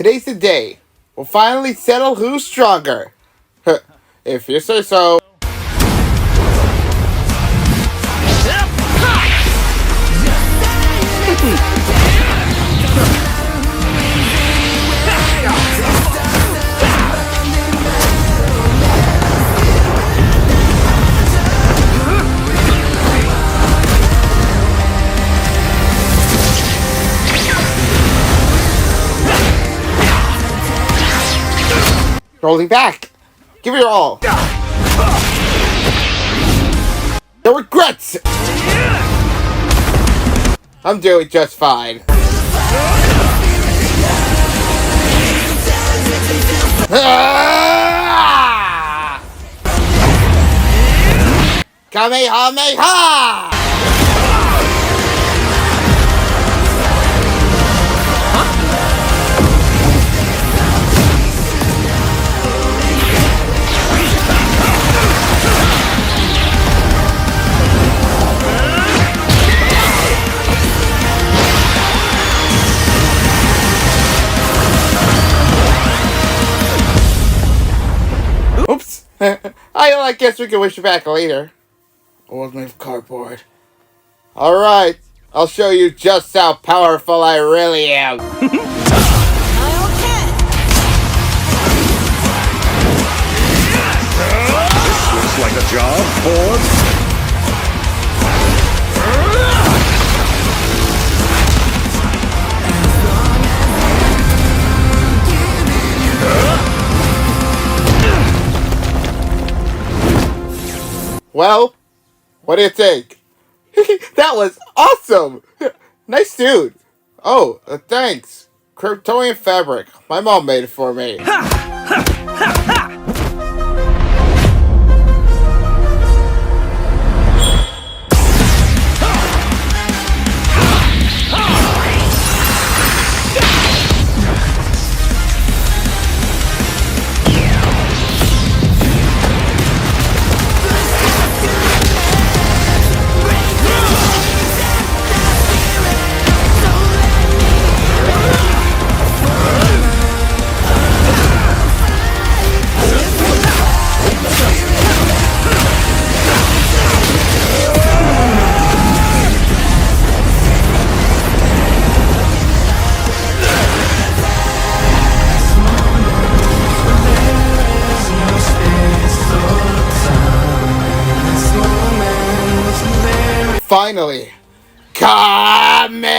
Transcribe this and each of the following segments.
Today's the day. We'll finally settle who's stronger. If you say so. Rolling back. Give it your all. No regrets. I'm doing just fine. Kamehameha! Oops. I guess we can wish it back later. It was made of cardboard. Alright, I'll show you just how powerful I really am. This looks like a job, boys. Well, what do you think? That was awesome! Nice dude. Oh, thanks. Kryptonian fabric. My mom made it for me. Finally, Kamehameha!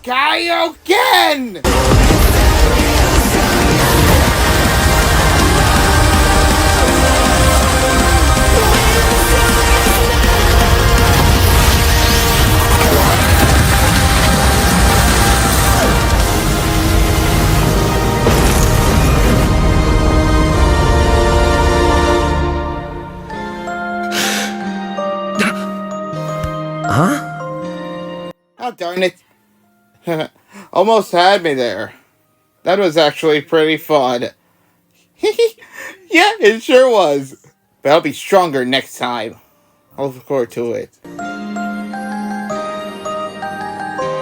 Kaioken! Huh? Oh, darn it. Almost had me there. That was actually pretty fun. Yeah, it sure was. But I'll be stronger next time. I'll look forward to it.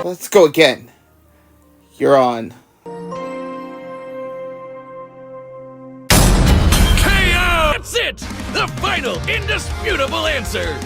Let's go again. You're on. KO! That's it! The final, indisputable answer!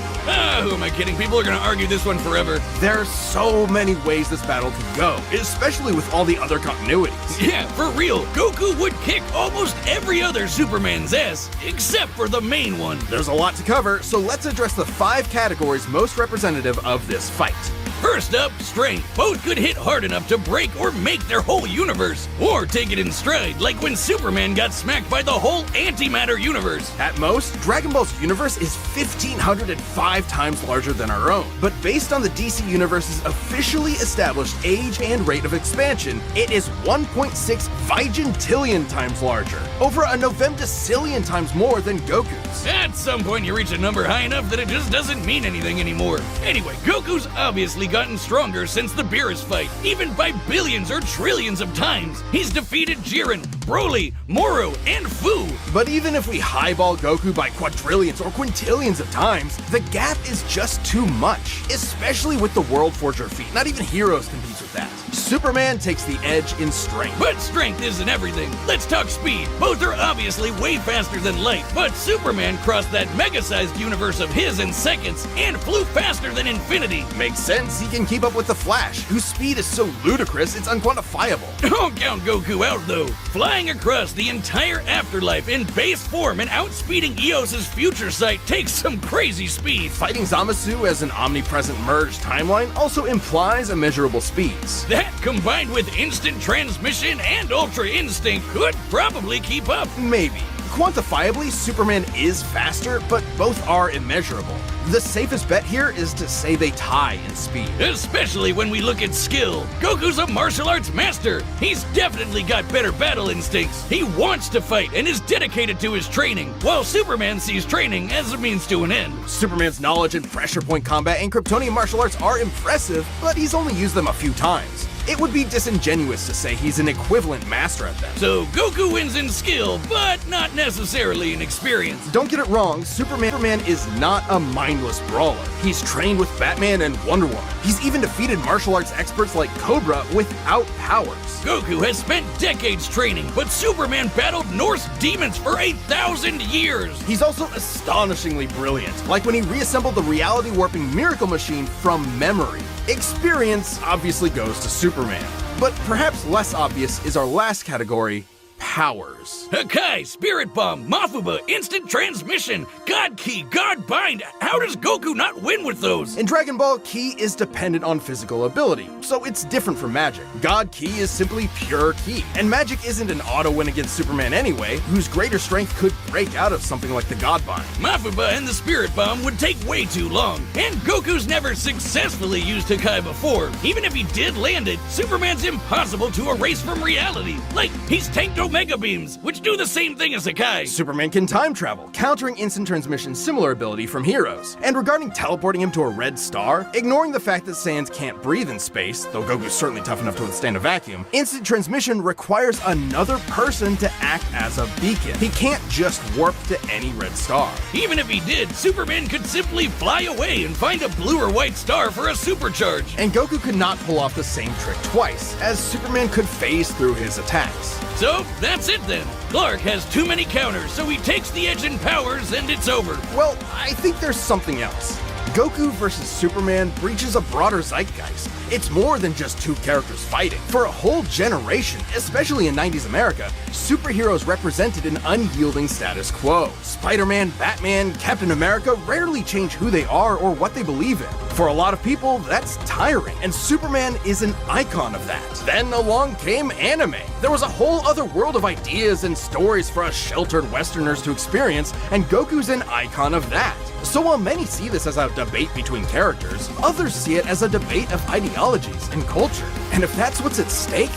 Who am I kidding? People are gonna argue this one forever. There are so many ways this battle could go, especially with all the other continuities. Yeah, for real. Goku would kick almost every other Superman's ass, except for the main one. There's a lot to cover, so let's address the 5 categories most representative of this fight. First up, strength. Both could hit hard enough to break or make their whole universe, or take it in stride, like when Superman got smacked by the whole antimatter universe. At most, Dragon Ball's universe is 1,505 times larger than our own. But based on the DC Universe's officially established age and rate of expansion, it is 1.6 vigintillion times larger, over a novemdecillion times more than Goku's. At some point you reach a number high enough that it just doesn't mean anything anymore. Anyway, Goku's obviously gotten stronger since the Beerus fight, even by billions or trillions of times. He's defeated Jiren, Broly, Moro, and Fu. But even if we highball Goku by quadrillions or quintillions of times, the gap is just too much, especially with the World Forger feat. Not even Heroes competes with that. Superman takes the edge in strength. But strength isn't everything. Let's talk speed. Both are obviously way faster than light, but Superman crossed that mega-sized universe of his in seconds and flew faster than infinity. Makes sense, he can keep up with the Flash, whose speed is so ludicrous it's unquantifiable. Don't count Goku out though. Flying across the entire afterlife in base form and outspeeding Eos's future sight takes some crazy speed. Fighting Zamasu as an omnipresent merged timeline also implies immeasurable speeds. That, combined with instant transmission and ultra instinct, could probably keep up. Maybe. Quantifiably, Superman is faster, but both are immeasurable. The safest bet here is to say they tie in speed. Especially when we look at skill. Goku's a martial arts master. He's definitely got better battle instincts. He wants to fight and is dedicated to his training, while Superman sees training as a means to an end. Superman's knowledge in pressure point combat and Kryptonian martial arts are impressive, but he's only used them a few times. It would be disingenuous to say he's an equivalent master at them. So Goku wins in skill, but not necessarily in experience. Don't get it wrong, Superman is not a mindless brawler. He's trained with Batman and Wonder Woman. He's even defeated martial arts experts like Cobra without powers. Goku has spent decades training, but Superman battled Norse demons for 1,000 years. He's also astonishingly brilliant, like when he reassembled the reality warping miracle machine from memory. Experience obviously goes to Superman, but perhaps less obvious is our last category, powers. Hakai, Spirit Bomb, Mafuba, Instant Transmission, God Key, God Bind. How does Goku not win with those? In Dragon Ball, Ki is dependent on physical ability, so it's different from Magic. God Ki is simply pure Ki, and Magic isn't an auto win against Superman anyway, whose greater strength could break out of something like the God Bind. Mafuba and the Spirit Bomb would take way too long, and Goku's never successfully used Hakai before. Even if he did land it, Superman's impossible to erase from reality. Like, he's tanked Omega Beams, which do the same thing as Hakai. Superman can time travel, countering Instant Transmission's similar ability from Heroes. And regarding teleporting him to a red star, ignoring the fact that Saiyans can't breathe in space, though Goku's certainly tough enough to withstand a vacuum, Instant Transmission requires another person to act as a beacon. He can't just warp to any red star. Even if he did, Superman could simply fly away and find a blue or white star for a supercharge. And Goku could not pull off the same trick twice, as Superman could phase through his attacks. So, that's it then. Clark has too many counters, so he takes the edge in powers and it's over. Well, I think there's something else. Goku versus Superman breaches a broader zeitgeist. It's more than just two characters fighting. For a whole generation, especially in 90s America, superheroes represented an unyielding status quo. Spider-Man, Batman, Captain America rarely change who they are or what they believe in. For a lot of people, that's tiring, and Superman is an icon of that. Then along came anime. There was a whole other world of ideas and stories for us sheltered Westerners to experience, and Goku's an icon of that. So while many see this as a debate between characters, others see it as a debate of ideologies and culture. And if that's what's at stake,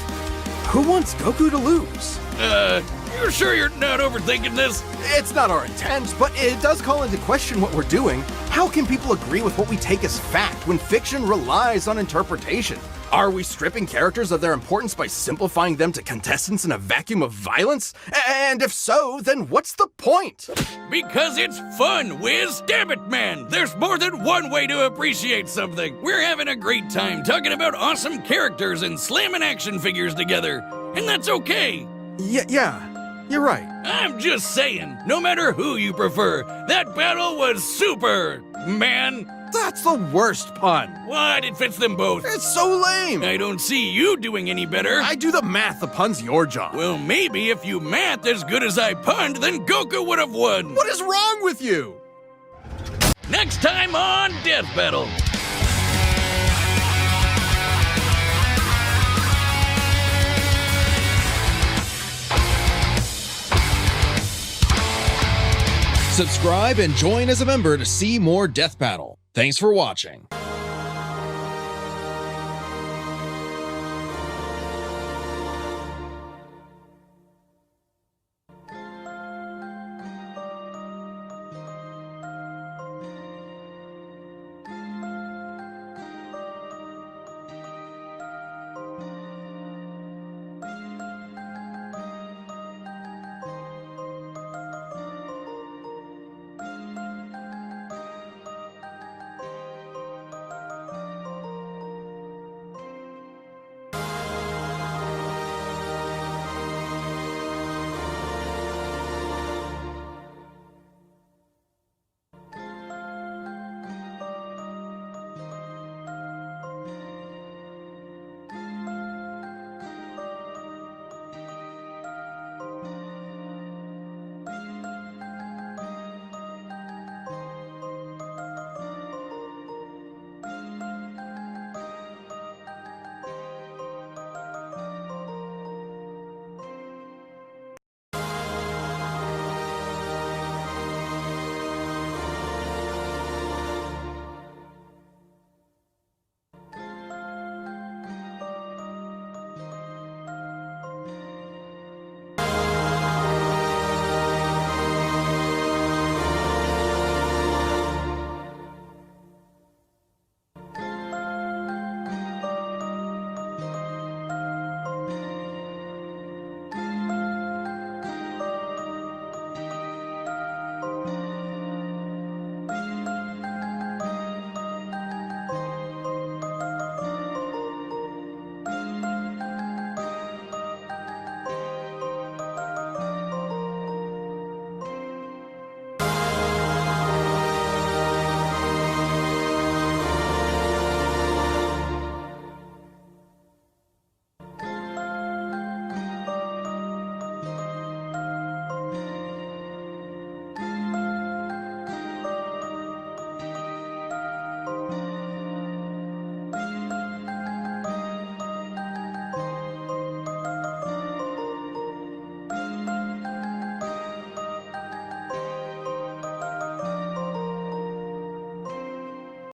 who wants Goku to lose? You're sure you're not overthinking this? It's not our intent, but it does call into question what we're doing. How can people agree with what we take as fact when fiction relies on interpretation? Are we stripping characters of their importance by simplifying them to contestants in a vacuum of violence? And if so, then what's the point? Because it's fun, Wiz! Damn it, man! There's more than one way to appreciate something! We're having a great time talking about awesome characters and slamming action figures together. And that's okay! Yeah, you're right. I'm just saying, no matter who you prefer, that battle was super, man! That's the worst pun. What? It fits them both. It's so lame. I don't see you doing any better. I do the math, the pun's your job. Well, maybe if you math as good as I punned, then Goku would have won. What is wrong with you? Next time on Death Battle. Subscribe and join as a member to see more Death Battle. Thanks for watching.